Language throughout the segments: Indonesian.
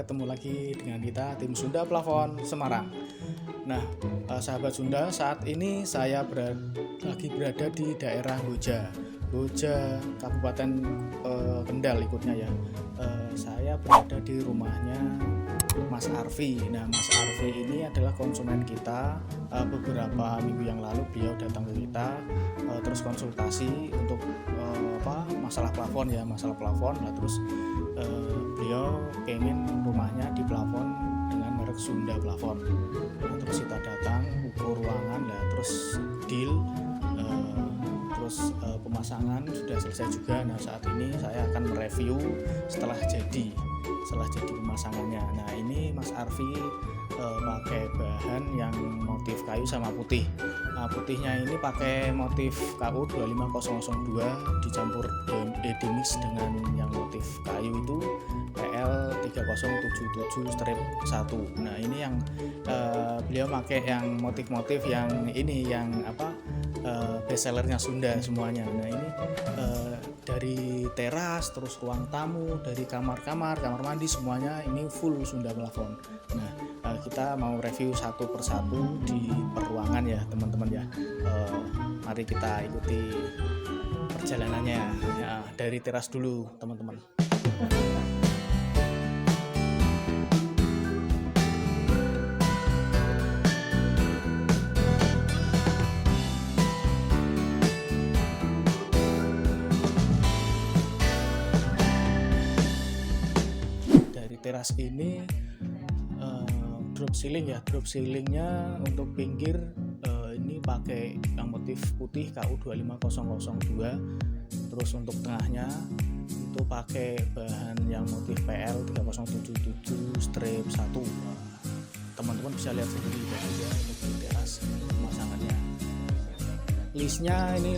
ketemu lagi dengan kita tim Sunda Plafon Semarang. Nah, sahabat Sunda, saat ini saya lagi berada di daerah Boja, Kabupaten Kendal ikutnya ya. Saya berada di rumahnya Mas Arfi. Nah, Mas Arfi ini adalah konsumen kita. Beberapa minggu yang lalu beliau datang ke kita, terus konsultasi untuk masalah plafon. Nah, terus beliau pengen rumahnya di plafon dengan merek Sunda Plafon. Nah, terus kita datang ukur ruangan, terus deal, terus pemasangan sudah selesai juga. Nah, saat ini saya akan mereview setelah jadi pemasangannya. Nah, ini Mas Arfi pakai bahan yang motif kayu sama putih. Nah, putihnya ini pakai motif KU 25002 dicampur mix dengan yang motif kayu itu PL 3077-1. Nah, ini yang beliau pakai yang motif-motif yang ini yang best sellernya Sunda semuanya. Nah, ini dari teras, terus ruang tamu, dari kamar mandi semuanya ini full Sunda Plafon. Nah, kita mau review satu persatu di peruangan ya teman-teman ya. Mari kita ikuti perjalanannya ya, dari teras dulu teman-teman. Dari teras ini drop ceilingnya untuk pinggir ini pakai yang motif putih KU 25002. Terus untuk tengahnya itu pakai bahan yang motif PL 3077-1. Teman-teman bisa lihat sendiri ya untuk di teras pemasangannya. Listnya ini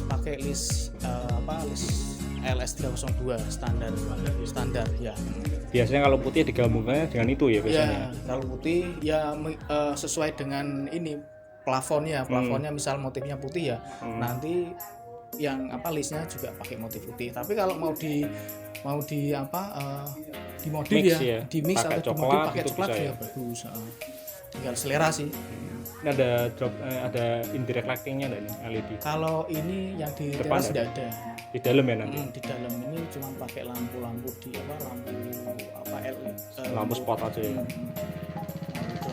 pakai list LS302 standar ya. Biasanya kalau putih digabungkannya dengan itu ya biasanya. Ya, kalau putih ya sesuai dengan ini plafonnya misal motifnya putih ya. Nanti yang listnya juga pakai motif putih. Tapi kalau mau di modif mix ya, di mix pakai atau coklat, pakai coklat ya bagus. Tinggal selera sih. Ini ada indirect lightingnya enggak ini LED? Kalau ini yang di depan teras tidak ada. Di dalam ya nanti? Di dalam ini cuma pakai lampu di lampu spot aja ya.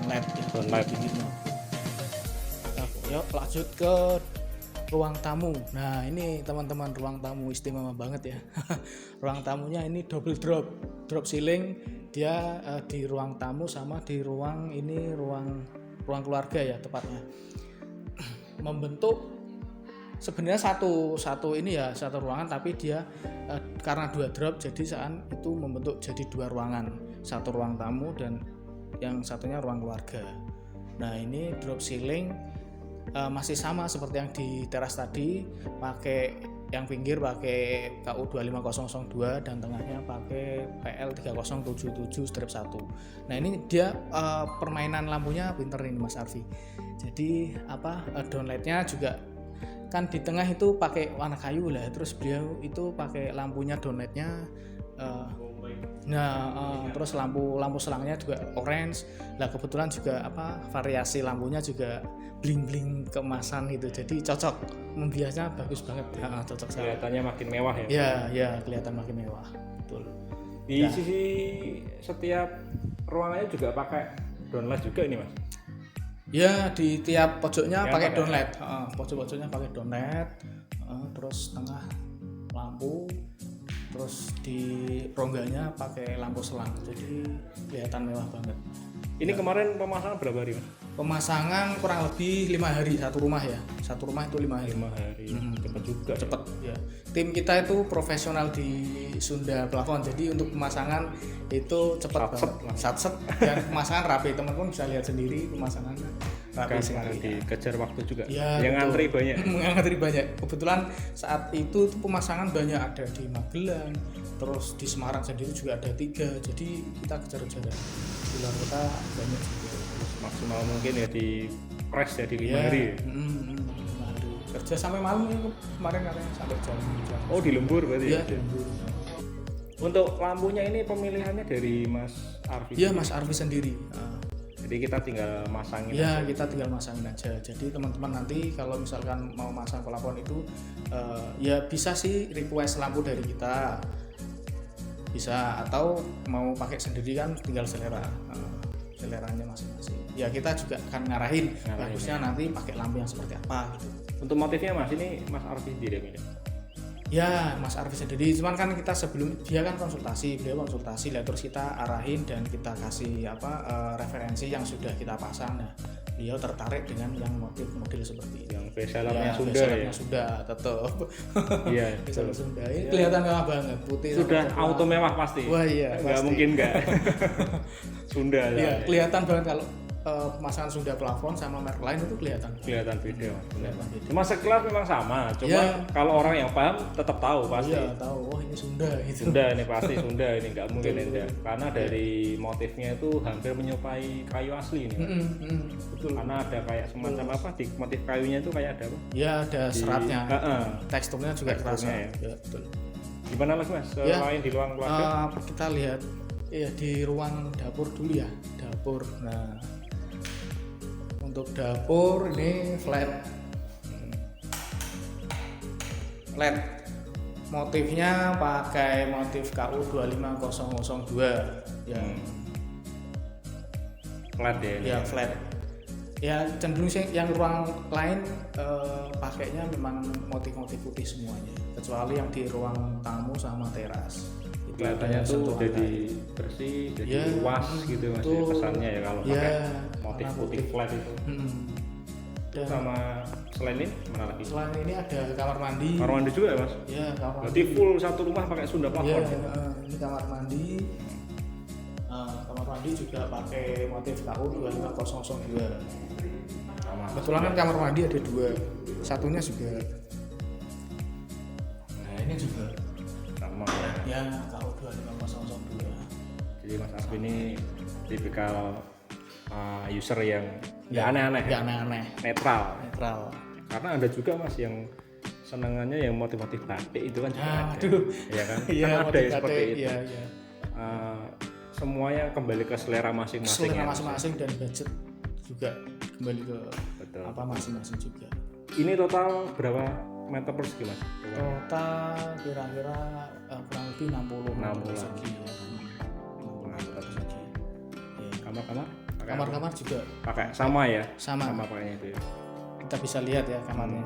LED gitu. Nah, yuk lanjut ke ruang tamu. Nah, ini teman-teman ruang tamu istimewa banget ya. Ruang tamunya ini double drop ceiling. Dia di ruang tamu sama di ruang keluarga ya tepatnya. Membentuk sebenarnya satu ruangan, tapi dia karena dua drop jadi saat itu membentuk jadi dua ruangan, satu ruang tamu dan yang satunya ruang keluarga. Nah, ini drop ceiling masih sama seperti yang di teras tadi, pakai yang pinggir pakai KU 25002 dan tengahnya pakai PL 3077-1. Nah, ini dia permainan lampunya pinter ini Mas Arfi. Jadi downlightnya juga kan di tengah itu pakai warna kayu lah, terus beliau itu pakai lampunya downlightnya terus lampu selangnya juga orange. Lah kebetulan juga variasi lampunya juga bling-bling keemasan gitu. Jadi cocok, membiasnya bagus banget. Cocok sekali. Kelihatannya makin mewah ya. Ya, kelihatan makin mewah. Betul. Di sisi setiap ruangannya juga pakai downlight juga ini, Mas. Ya, di tiap pojoknya pakai downlight. Pojok-pojoknya pakai downlight. Terus tengah lampu, terus di rongganya pakai lampu selang. Jadi kelihatan mewah banget. Ini kemarin pemasangan berapa hari, Mas? Pemasangan kurang lebih 5 hari satu rumah ya. Satu rumah itu 5 hari. 5 hari. Cepat juga. Cepat ya. Tim kita itu profesional di Sunda Plafon. Jadi untuk pemasangan itu cepat banget. Satset dan pemasangan rapi. Teman-teman bisa lihat sendiri pemasangannya rapi sekali. Dikejar waktu juga. Ya, yang ngantri banyak. Ngantri banyak. Kebetulan saat itu pemasangan banyak, ada di Magelang, terus di Semarang sendiri juga ada 3. Jadi kita kejar-kejaran. Di luar kota banyak juga. Maksimal mungkin ya di press ya di 5 hari. Kerja sampai malam ya kemarin katanya sampai jam. Oh, di lembur berarti ya? Di lembur. Untuk lampunya ini pemilihannya dari Mas Arfi? Iya, Mas Arfi sendiri. Jadi kita tinggal masangin Ya, aja. kita tinggal masangin aja. Jadi teman-teman nanti kalau misalkan mau masang plafon itu ya bisa sih request lampu dari kita, bisa, atau mau pakai sendiri kan tinggal selera, seleranya masing-masing. Ya kita juga akan ngarahin bagusnya nanti pakai lampu yang seperti apa gitu. Untuk motifnya Mas, ini Mas Arfi sendiri yang milih? Ya, Mas Arfi sendiri. Cuman kan kita sebelum dia kan beliau konsultasi, lah terus kita arahin dan kita kasih referensi yang sudah kita pasang. Nah, beliau tertarik dengan yang model seperti ini. Yang bestsellernya Ya, Sunda bestsellernya ya? Sunda, tetap. Iya. Bestseller Sunda. Ini kelihatan mewah banget, putih. Sudah sama auto coklat. mewah pasti. Wah iya, Nggak pasti. mungkin nggak. Sunda Iya, lah. kelihatan banget kalau pemasangan Sunda plafon sama merek lain itu kelihatan. Kelihatan beda. Kelihatan beda. Cuma sekilas memang sama. Cuma Iya. kalau orang yang paham tetap tahu pasti. Iya, tahu. Oh, ini Sunda gitu. Sunda ini pasti Sunda ini nggak mungkin Betul. enggak. Karena dari motifnya itu hampir menyerupai kayu asli ini. Betul. Karena ada kayak semacam apa di motif kayunya itu kayak ada apa? Ya, ada seratnya. Heeh. Teksturnya juga kerasa. Teksturnya Ya, betul. Gimana Mas? Ya. Selain di ruang keluarga? Kita lihat ya di ruang dapur dulu ya, dapur. Nah, untuk dapur ini flat. Flat. Motifnya pakai motif KU 25002 ya. Flat ya ini. Ya flat. Ya cenderung sih yang ruang lain pakainya memang motif-motif putih semuanya, kecuali yang di ruang tamu sama teras. Itu Kelihatannya ada tuh sentuhan jadi kayu. bersih, jadi Ya, luas gitu Mas. betul. Kesannya ya kalau Ya, pakai motif warna putih putih. flat itu. Dan Sama selain ini mana lagi? selain ini ada kamar mandi. Kamar mandi juga ya Mas? Ya, kamar Berarti mandi. full satu rumah pakai Sunda Ya, plafon. ini kamar mandi. Kamar mandi juga pakai motif KU 25002. Sama. Kebetulan kan kamar mandi ada dua, satunya juga. Nah ini juga Sama. ya KU 25002. Jadi Mas Arfi ini tipikal user yang nggak aneh-aneh, Nggak aneh-aneh, netral. netral. Karena ada juga Mas yang senangannya yang motif-motif batik itu kan juga ada. Aduh. Ya kan? Iya, Kan ada motif yang seperti batik, itu. iya, iya. Semuanya kembali ke selera masing-masing. Selera ya. masing-masing dan budget juga kembali ke Betul. apa masing-masing juga. Ini total berapa meter persegi Mas? Total kira-kira kurang lebih 60 meter 60. persegi. Ya. 60 meter persegi. Ya. Kamar-kamar? Pakai Kamar-kamar juga apa? Pakai sama ya? sama. Sama pakainya itu ya. Kita bisa lihat ya kamarnya.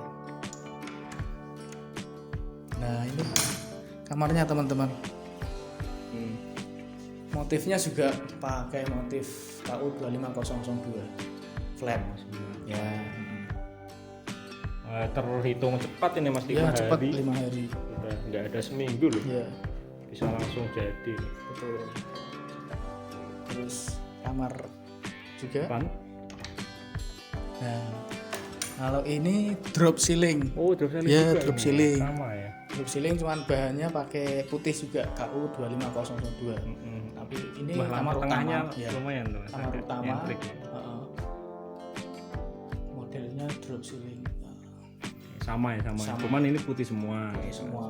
Nah ini kamarnya teman-teman. Motifnya juga pakai motif KU 25002 flat. Ya. Terhitung cepat ini Mas, 5 Ya cepat hari. 5 hari. Udah nggak ada seminggu loh. Ya Bisa langsung jadi. betul. Terus kamar juga. Depan. Nah kalau ini drop ceiling. Oh, drop ceiling Ya, juga drop ini. ceiling. Sama ya. Drop ceiling cuman bahannya pakai putih juga KU 25002. Tapi ini Wah, kamar lampu tengahnya utama. Ya. lumayan tuh. Mas. Kamar Ada utama. nyentrik ya. Modelnya drop ceiling. Sama ya, sama. Sama. Cuman ini putih semua. Ini semua.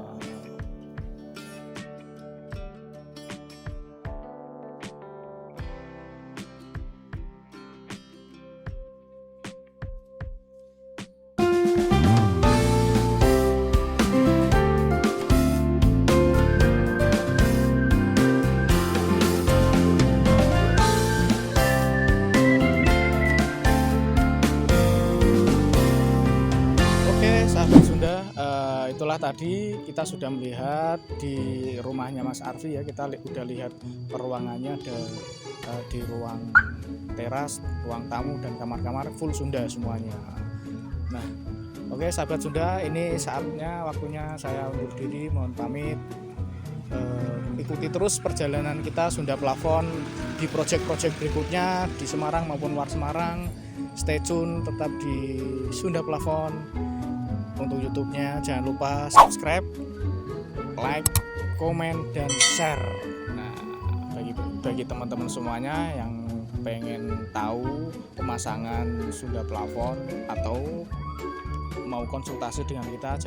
Oke, sahabat Sunda, itulah tadi kita sudah melihat di rumahnya Mas Arfi ya. Kita udah lihat peruangannya ada di ruang teras, ruang tamu dan kamar-kamar full Sunda semuanya. Nah, oke sahabat Sunda, ini saatnya waktunya saya undur diri, mohon pamit. Ikuti terus perjalanan kita Sunda Plafon di project-project berikutnya di Semarang maupun luar Semarang. Stay tune tetap di Sunda Plafon. Untuk YouTube-nya jangan lupa subscribe, like, komen, dan share. Nah, bagi teman-teman semuanya yang pengen tahu pemasangan Sunda Plafon atau mau konsultasi dengan kita,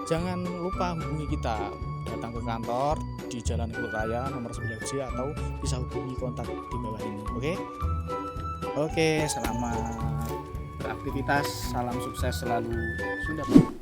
jangan lupa hubungi kita, datang ke kantor di Jalan Kulut Raya nomor 9C atau bisa hubungi kontak di bawah ini. Oke, selamat beraktivitas, salam sukses selalu Sunda.